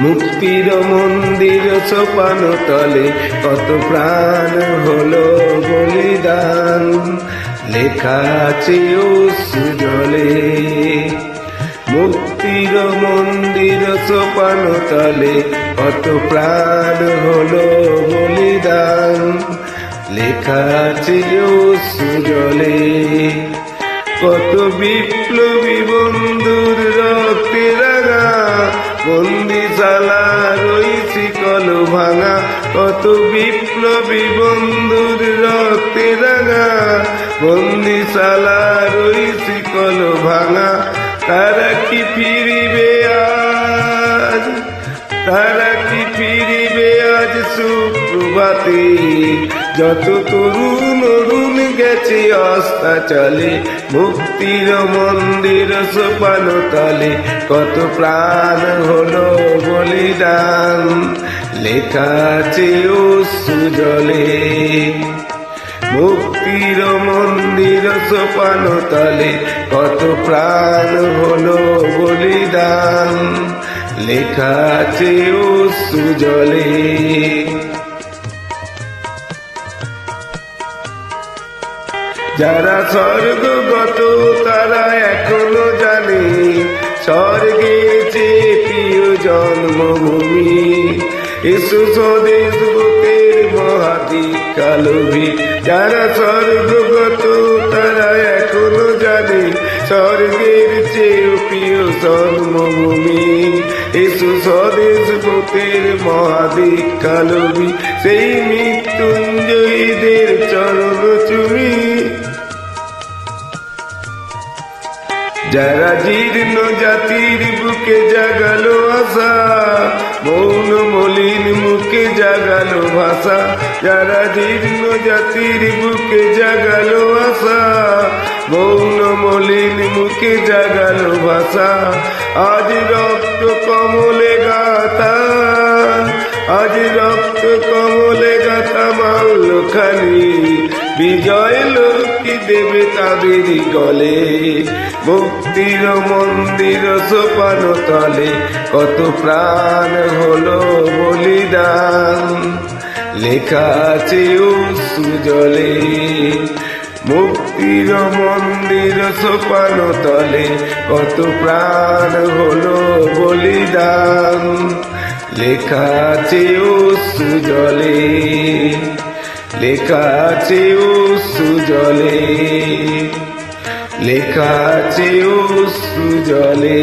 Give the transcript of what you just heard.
মুক্তির মন্দির সোপান তলে কত প্রাণ হলো বলিদান, লেখা আছে অশ্রু জলে। মুক্তির মন্দির সোপান তলে কত প্রাণ হলো বলিদান, লেখা আছে অশ্রু জলে। কত বিপ্লবী বন্ধুর রক্তে রাঙা বন্দিশালার ওই শিকল ভাঙা, কত বিপ্লবী বন্ধুর রক্তে রাঙা বন্দিশালার ওই শিকল ভাঙা। তারা কি ফিরিবে আজ, তারা কি ফিরিবে আজ সুপ্রভাতে, যত তরুণ অরুণ গেছে অস্তাচলে। মুক্তির মন্দির সোপান তলে কত প্রাণ হলো বলিদান, লেখা আছে অশ্রু জলে। মুক্তির মন্দির সোপান তলে কত প্রাণ হলো বলিদান, লেখা আছে অশ্রু জলে। যারা স্বর্গগত তারা এখনো জানে স্বর্গের চেয়ে প্রিয় জন্মভূমি। এসো স্বদেশ বুকের মহাধিক্কা লোভী, যারা স্বর্গগত তারা এখনো জানে স্বর্গের চেয়ে প্রিয় জন্মভূমি। এসো স্বদেশ বুকের মহাধিক্কা লোভী, সেই মৃত্যুঞ্জয়ীদের চরণ চুমি। যারা জীর্ণ জাতির বুকে জাগালো আশা, মৌন মলিন মুখে জাগালো ভাষা। যারা জীর্ণ জাতির বুকে জাগালো আশা, মৌন মলিন মুখে জাগালো ভাষা। আজ রক্ত কমলে গাথা, আজ রক্ত কমলে গাথা মাল্য খানি, বিজয় লক্ষ্মী দেবে তাদের গলে। মুক্তির মন্দির সোপান তলে কত প্রাণ হলো বলিদান, লেখা আছে অশ্রু জলে। মুক্তির মন্দির সোপান তলে কত প্রাণ হলো বলিদান, লেখা আছে অশ্রু জলে, লেখা আছে অশ্রু জলে, লেখা আছে অশ্রু জলে।